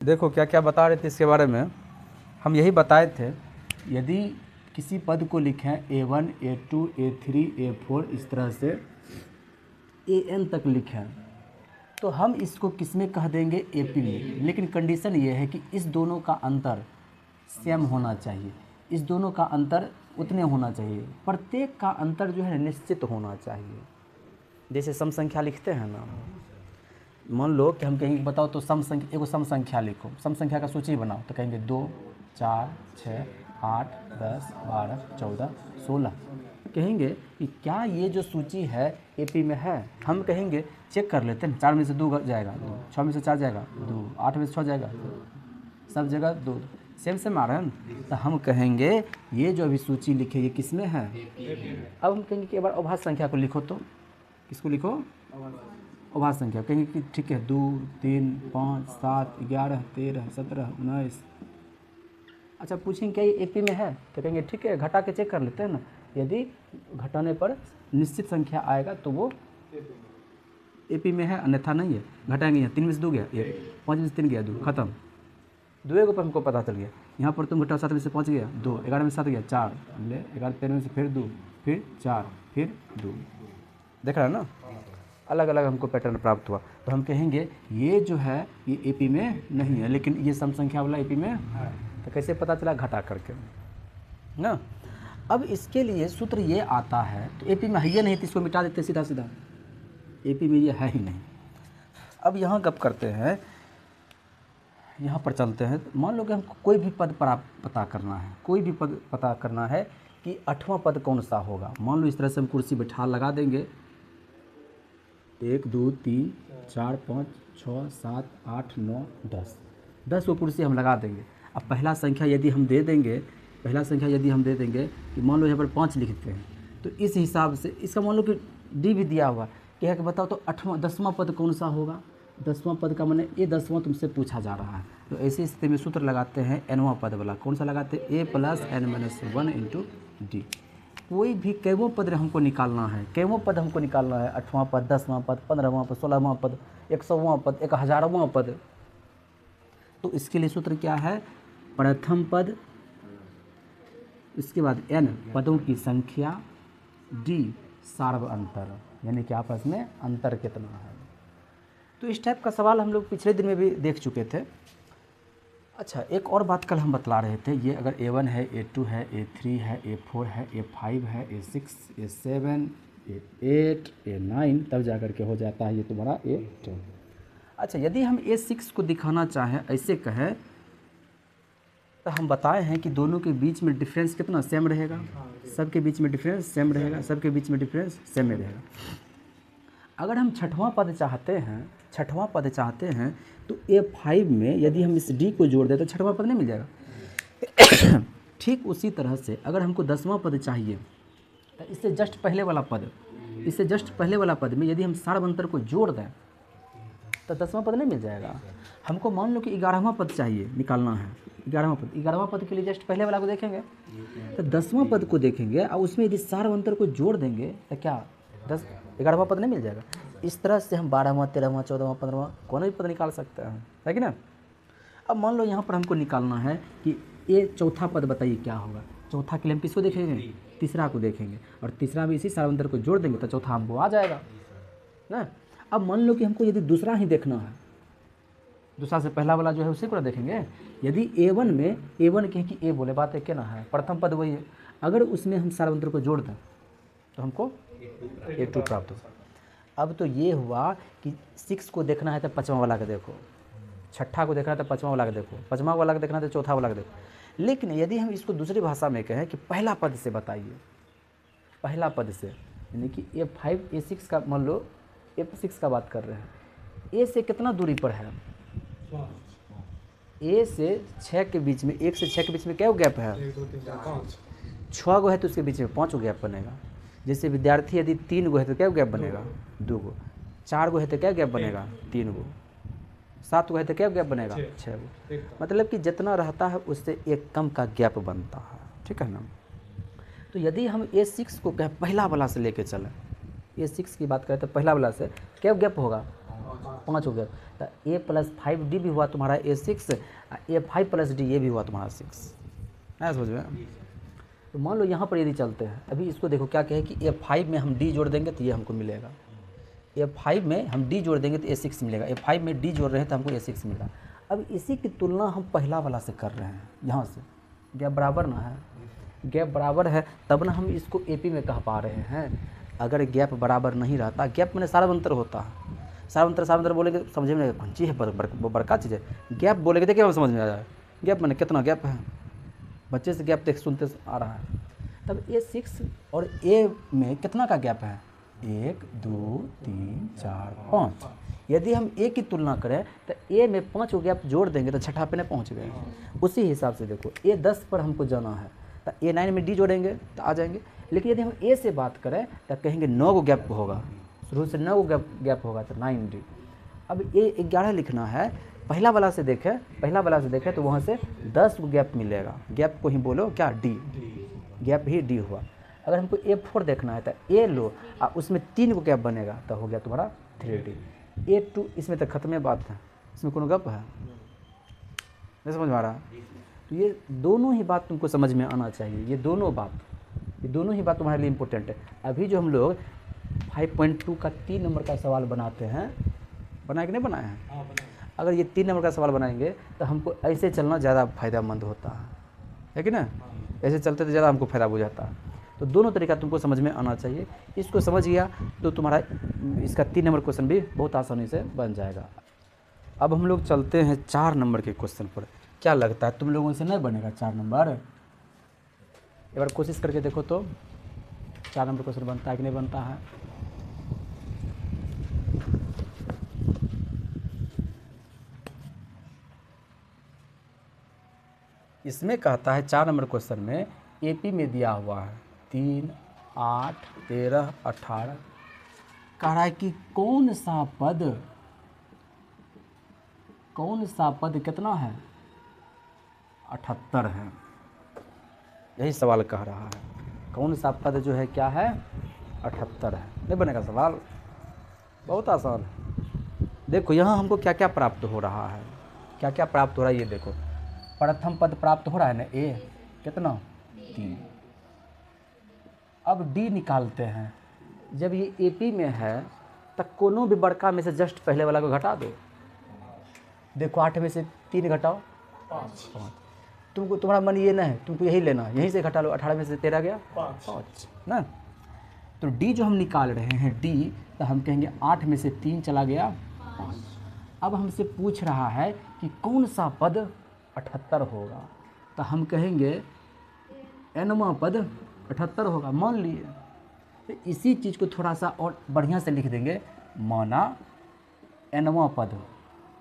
देखो क्या क्या बता रहे थे इसके बारे में। हम यही बताए थे, यदि किसी पद को लिखें A1 A2 A3 A4 इस तरह से AN तक लिखें तो हम इसको किस में कह देंगे, AP में। लेकिन कंडीशन ये है कि इस दोनों का अंतर सेम होना चाहिए, इस दोनों का अंतर उतने होना चाहिए, प्रत्येक का अंतर जो है निश्चित होना चाहिए। जैसे सम संख्या लिखते हैं ना, मान लो कि हम कहेंगे बताओ तो सम संख्या, एगो सम संख्या लिखो, सम संख्या का सूची बनाओ, तो कहेंगे 2 4 6 8 10 12 14 16। कहेंगे कि क्या ये जो सूची है AP में है। हम कहेंगे चेक कर लेते हैं, 4 में से 2 जाएगा 2, 6 में से 4 जाएगा 2, 8 में से 6 जाएगा, सब जगह 2 सेम सेम आ रहा है ना। तो हम कहेंगे ये जो अभी सूची लिखे ये किस में है। अब हम कहेंगे कि एक बार अभाज्य संख्या को लिखो, तो किसको लिखो, अभाज्य संख्या। कहेंगे कि ठीक है 2 3 5 7 11 13 17 19। अच्छा पूछेंगे क्या ये AP में है, तो कहेंगे ठीक है घटा के चेक कर लेते हैं ना। यदि घटाने पर निश्चित संख्या आएगा तो वो AP में है, अन्यथा नहीं है। घटाएंगे यहाँ 3 में से 2 गया 1, 5 में से 3 गया 2, खत्म। 2 पर हमको पता चल गया। यहाँ पर तुम घटाओ 7 में से 5 गया 2, 11 में से 7 गया 4, ले 11 13 में से फिर 2, फिर 4, फिर 2। देख रहा है ना, अलग अलग हमको पैटर्न प्राप्त हुआ। तो हम कहेंगे ये जो है ये AP में नहीं है, लेकिन ये सम संख्या वाला AP में है। तो कैसे पता चला, घटा करके ना। अब इसके लिए सूत्र ये आता है, तो AP में है ये नहीं तो इसको मिटा देते सीधा सीधा, AP में ये है ही नहीं। अब यहाँ गप करते हैं, यहाँ पर चलते हैं। मान लो कि हमको कोई भी पद पता करना है, कोई भी पद पता करना है कि 8वां पद कौन सा होगा। मान लो इस तरह से हम कुर्सी बैठा लगा देंगे, 1 2 3 4 5 6 7 8 9 10 को कुर्सी हम लगा देंगे। अब पहला संख्या यदि हम दे देंगे, कि मान लो यहाँ पर 5 लिखते हैं, तो इस हिसाब से इसका मान लो कि D भी दिया हुआ है कि बताओ तो 10वां पद कौन सा होगा। 10वां पद का माने ये 10वां तुमसे पूछा जा रहा है। तो ऐसी स्थिति में सूत्र लगाते हैं Nवां पद वाला। कौन सा लगाते हैं, A + N - 1 × D। कोई भी कैवों पद हमको निकालना है, कैवों पद हमको निकालना है, 8वां पद 10वां पद 15वां पद 16वां पद 100वां पद 1000वां पद। तो इसके लिए सूत्र क्या है, प्रथम पद, इसके बाद N पदों की संख्या, D सार्व अंतर, यानी कि आपस में अंतर कितना है। तो इस टाइप का सवाल हम लोग पिछले दिन में भी देख चुके थे। अच्छा एक और बात कल हम बतला रहे थे, ये अगर A1 है A2 है A3 है A4 है A5 है A6 A7 A8 A9 तब जा कर के हो जाता है ये तुम्हारा A10। अच्छा यदि हम A6 को दिखाना चाहें, ऐसे कहें तो हम बताए हैं कि दोनों के बीच में डिफरेंस कितना सेम रहेगा, सबके बीच में डिफरेंस सेम रहेगा, सबके बीच में डिफरेंस सेम रहेगा। अगर हम छठवां पद चाहते हैं तो A5 में यदि हम इस D को जोड़ दें तो छठवां पद नहीं मिल जाएगा। ठीक उसी तरह से अगर हमको 10वां पद चाहिए तो इससे जस्ट पहले वाला पद में यदि हम सार्व अंतर को जोड़ दें तो 10वां पद नहीं मिल जाएगा। हमको मान लो कि 11वां पद चाहिए, निकालना है 11वां पद के लिए जस्ट पहले वाला को देखेंगे तो 10वां पद को देखेंगे और उसमें यदि सार्व अंतर को जोड़ देंगे तो क्या 11वां पद नहीं मिल जाएगा। इस तरह से हम 12वां 13वां 14वां 15वां कौन भी पद निकाल सकते हैं, है कि ना। अब मान लो यहाँ पर हमको निकालना है कि ये चौथा पद बताइए क्या होगा। चौथा के लिए हम किसको देखेंगे, तीसरा को देखेंगे, और तीसरा भी इसी सार्व अंतर को जोड़ देंगे तो चौथा हमको आ जाएगा ना। अब मान लो कि हमको यदि दूसरा ही देखना है, दूसरा से पहला वाला जो है उसी को देखेंगे। यदि A1 में A1 कहें कि A बोले, बात है क्या ना है, प्रथम पद वही है, अगर उसमें हम सार्व अंतर को जोड़ दें तो हमको A2 प्राप्त होगा। अब तो ये हुआ कि 6 को देखना है तो 5वां वाला का देखो, छठा को देखना है तो 5वां वाला का देखो, 5वां वाला का देखना है तो चौथा वाला का देखो। लेकिन यदि हम इसको दूसरी भाषा में कहें कि पहला पद से बताइए, पहला पद से, यानी कि A5 A6 का, मान लो A6 का बात कर रहे हैं, A से कितना दूरी पर है, A से 6 के बीच में, 1 से 6 के बीच में क्या गैप है, 1 2 3 4 5 6 गो है तो उसके बीच में 5 गो गैप बनेगा। जैसे विद्यार्थी यदि 3 गो है तो क्या गैप बनेगा, 2 गो, 4 गो है तो क्या गैप बनेगा, 3 गो, 7 गो है तो क्या गैप बनेगा, 6 गो। मतलब कि जितना रहता है उससे एक कम का गैप बनता है, ठीक है ना। तो यदि हम A6 को कहें पहला वाला से लेके चलें, A6 की बात करें तो पहला वाला से क्या गैप होगा, 5 हो गया। तो A+5D भी हुआ तुम्हारा A6, A5+D ये भी हुआ तुम्हारा 6 है, समझ में। तो मान लो यहाँ पर यदि चलते हैं, अभी इसको देखो क्या कहे कि A5 में हम D जोड़ देंगे तो ये हमको मिलेगा, A5 में हम D जोड़ देंगे तो A6 मिलेगा, A5 में D जोड़ रहे हैं तो हमको A6 मिलेगा। अब इसी की तुलना हम पहला वाला से कर रहे हैं, यहाँ से गैप बराबर ना है, गैप बराबर है तब ना हम इसको AP में कह पा रहे हैं। अगर गैप बराबर नहीं रहता, गैप मैंने सारांतर होता है, सारांतर बोलेंगे समझ में कौन चीज़ है, बड़का चीज़ है। गैप बोलेंगे देखिए हम समझ में आ जाए, गैप मैंने कितना गैप है, बच्चे से गैप देख सुनते आ रहा है। तब A6 और A में कितना का गैप है, 1 2 3 4 5। यदि हम A की तुलना करें तो A में 5 को गैप जोड़ देंगे तो छठा पे पहुँच गए। उसी हिसाब से देखो A10 पर हमको जाना है तो A9 में D जोड़ेंगे तो आ जाएंगे। लेकिन यदि हम A से बात करें तो कहेंगे 9 को गैप होगा, शुरू से 9 को गैप होगा तो 9D। अब A11 लिखना है, पहला वाला से देखें तो वहाँ से 10 को गैप मिलेगा, गैप को ही बोलो क्या D, गैप ही D हुआ। अगर हमको A4 देखना है तो A लो और उसमें 3 को गैप बनेगा तो हो गया तुम्हारा 3D। A2 इसमें तो खत्म है बात है, इसमें कौन गैप है, नहीं समझ में आ रहा। तो ये दोनों ही बात तुमको समझ में आना चाहिए, ये दोनों ही बात तुम्हारे लिए इम्पोर्टेंट है। अभी जो हम लोग 5.2 का 3 नंबर का सवाल बनाते हैं, बनाए कि नहीं बनाए हैं, अगर ये 3 नंबर का सवाल बनाएंगे तो हमको ऐसे चलना ज़्यादा फायदेमंद होता है कि ना, ऐसे चलते तो ज़्यादा हमको फ़ायदा बुझाता है। तो दोनों तरीका तुमको समझ में आना चाहिए, इसको समझ गया तो तुम्हारा इसका 3 नंबर क्वेश्चन भी बहुत आसानी से बन जाएगा। अब हम लोग चलते हैं 4 नंबर के क्वेश्चन पर। क्या लगता है तुम लोगों से नहीं बनेगा 4 नंबर? एक बार कोशिश करके देखो तो 4 नंबर क्वेश्चन बनता है कि नहीं बनता है। इसमें कहता है 4 नंबर क्वेश्चन में AP में दिया हुआ है 3 8 13 18, कह रहा है कि कौन सा पद कितना है, 78 है। यही सवाल कह रहा है, कौन सा पद जो है क्या है, 78 है। नहीं बनेगा सवाल, बहुत आसान है। देखो यहाँ हमको क्या क्या प्राप्त हो रहा है, ये देखो। प्रथम पद प्राप्त हो रहा है ना, A कितना 3। अब D निकालते हैं, जब ये AP में है तो कोनो भी बड़का में से जस्ट पहले वाला को घटा दो। देखो 8 में से 3 घटाओ 5। तुमको तुम्हारा मन ये ना है, तुमको यही लेना, यहीं से घटा लो, 18 में से 13 गया 5 ना। तो D जो हम निकाल रहे हैं D, तो हम कहेंगे 8 में से 3 चला गया 5। अब हमसे पूछ रहा है कि कौन सा पद 78 होगा, तो हम कहेंगे nवां पद 78 होगा, मान लिए। तो इसी चीज़ को थोड़ा सा और बढ़िया से लिख देंगे, माना nवां पद,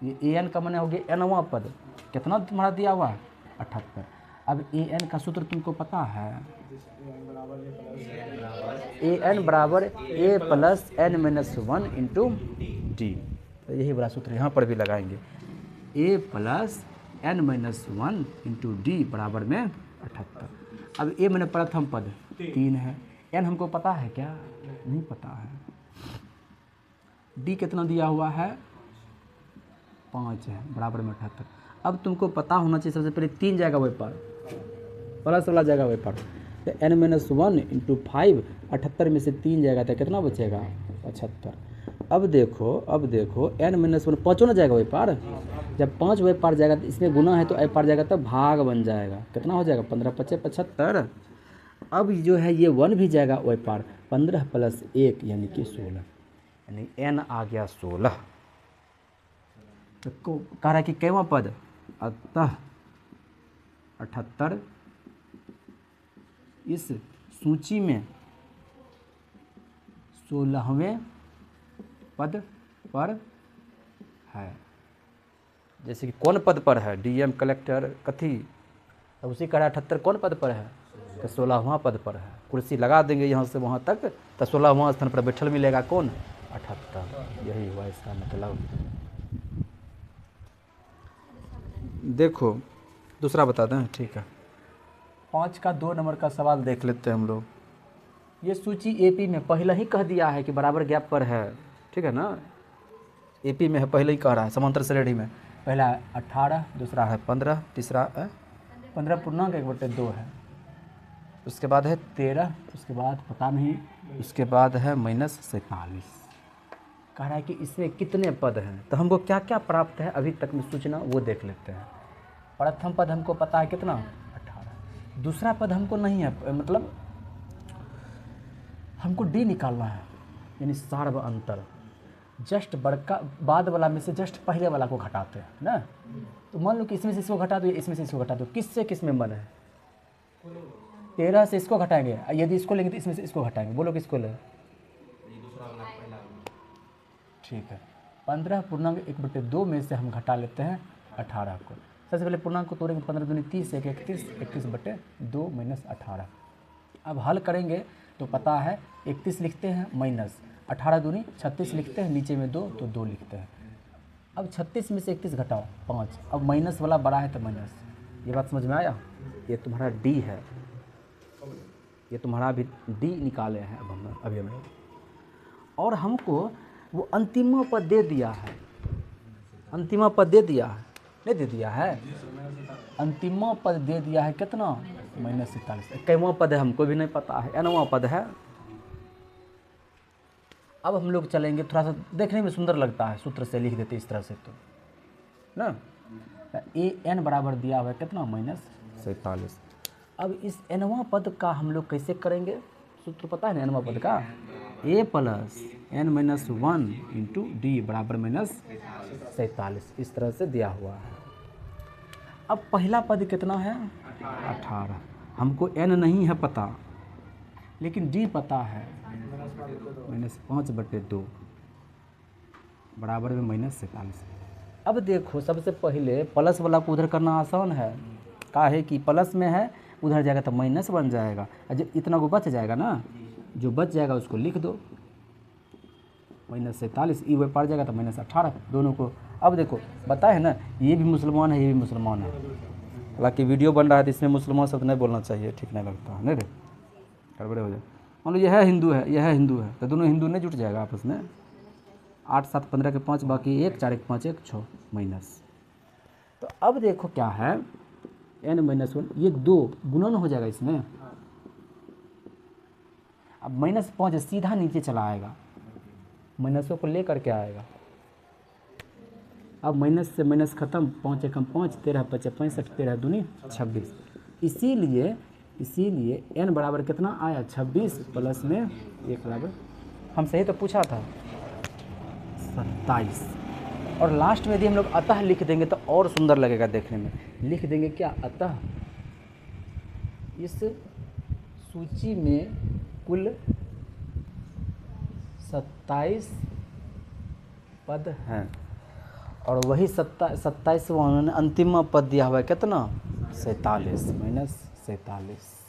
ये an का माने हो गया nवां पद, कितना तुम्हारा दिया हुआ है 78। अब an का सूत्र तुमको पता है, an बराबर a plus n-1 into D. तो यही बड़ा सूत्र यहाँ पर भी लगाएंगे, a plus n-1 into D बराबर में 78। अब a मैंने प्रथम पद 3 है, n हमको पता है क्या, नहीं पता है। d कितना दिया हुआ है 5 है, बराबर में 78। अब तुमको पता होना चाहिए सबसे पहले 3 जाएगा वही पर, प्लस वाला जाएगा वही पर, तो n-1 इंटू 5, 78 में से 3 जाएगा तो कितना बचेगा 75। अब देखो n-1 पाँचों ना जाएगा वही पार, जब 5 वही पार जाएगा तो इसमें गुना है तो आई पार जाएगा तो भाग बन जाएगा, कितना हो जाएगा 15 5 75। अब जो है ये 1 भी जाएगा वही पार, 15 प्लस 1 यानी कि 16, यानी n आ गया 16। तो कह रहा है कि कैवां पद, अतः 78 इस सूची में 16वें पद पर है। जैसे कि कौन पद पर है, DM कलेक्टर कथी, अब उसी कह रहा है 78 कौन पद पर है, तो 16वां पद पर है। कुर्सी लगा देंगे यहाँ से वहाँ तक तो 16वां स्थान पर बैठल मिलेगा कौन, 78। यही हुआ इसका मतलब। देखो दूसरा बता दें, ठीक है। 5 का 2 नंबर का सवाल देख लेते हैं हम लोग। ये सूची AP में पहले ही कह दिया है कि बराबर गैप पर है, ठीक है ना। एपी में है, पहले ही कह रहा है समांतर श्रेणी में। पहला है 18, दूसरा है 15, तीसरा 15.1/2 है, उसके बाद है 13, उसके बाद पता नहीं, उसके बाद है -47। कह रहा है कि इसमें कितने पद हैं, तो हमको क्या क्या प्राप्त है अभी तक में सूचना वो देख लेते हैं। प्रथम पद हमको पता है कितना, 18। दूसरा पद हमको नहीं है, मतलब हमको डी निकालना है, यानी सार्व अंतर। जस्ट बड़का बाद वाला में से जस्ट पहले वाला को घटाते हैं ना। तो मान लो कि इसमें से इसको घटा दो, इसमें से इसको घटा दो, किससे किस में मन है, 13 से इसको घटाएंगे, यदि इसको लेंगे तो इसमें से इसको घटाएंगे, बोलो किसको ले, ठीक है। 15.1/2 में से हम घटा लेते हैं 18 को। सबसे पहले पूर्णांक को तोड़ेंगे, 15 दूनी 30, 1 31, 31/2 - 18। अब हल करेंगे तो पता है 31 लिखते हैं माइनस 18 दूनी 36 लिखते हैं, नीचे में 2 तो 2 लिखते हैं। अब 36 में से 31 घटाओ 5, अब माइनस वाला बड़ा है तो माइनस। ये बात समझ में आया, ये तुम्हारा डी है, ये तुम्हारा अभी डी निकाले हैं अब हम अभी हमें। और हमको वो अंतिम पद दे दिया है, अंतिम पद दे दिया है, नहीं दे दिया है, अंतिम पद दे दिया है कितना, -47। इक्कीसवां पद है हमको भी नहीं पता है, nवां पद है। अब हम लोग चलेंगे, थोड़ा सा देखने में सुंदर लगता है, सूत्र से लिख देते इस तरह से तो ना। an बराबर दिया हुआ है कितना, -47। अब इस nवां पद का हम लोग कैसे करेंगे, सूत्र पता है ना nवां पद का, a + n - 1 × d बराबर -47, इस तरह से दिया हुआ है। अब पहला पद कितना है, 18। हमको n नहीं है पता, लेकिन d पता है, -5/2 बराबर में -47। अब देखो सबसे पहले प्लस वाला को उधर करना आसान है, का है कि प्लस में है, उधर जाएगा तो माइनस बन जाएगा, जो इतना को बच जाएगा ना, जो बच जाएगा उसको लिख दो, -47, ई वो पड़ जाएगा तो -18 दोनों को। अब देखो बताए है ना, ये भी मुसलमान है, ये भी मुसलमान है, हालांकि वीडियो बन रहा है तो इसमें मुसलमान शब्द नहीं बोलना चाहिए, ठीक नहीं लगता है, नहीं रे, गड़बड़े हो जाए। मान लो यह है हिंदू है, यह है हिंदू है, तो दोनों हिंदू नहीं जुट जाएगा आपस में, 8 7 15 के 5 बाकी 1 4 1 5 1 6 माइनस। तो अब देखो क्या है, n - 1, ये 2 गुणन हो जाएगा इसमें। अब -5 सीधा नीचे चला आएगा, माइनसों को लेकर के आएगा। अब माइनस से माइनस खत्म, 5 एकम 5, 13 × 5 = 65, 13 दूनी 26। इसीलिए n बराबर कितना आया, 26 प्लस में 1 बराबर, हम सही तो पूछा था 27। और लास्ट में यदि हम लोग अतः लिख देंगे तो और सुंदर लगेगा देखने में। लिख देंगे क्या, अतः इस सूची में कुल 27 पद हैं, और वही 27वां अंतिम पद दिया हुआ है कितना, 47 - 47।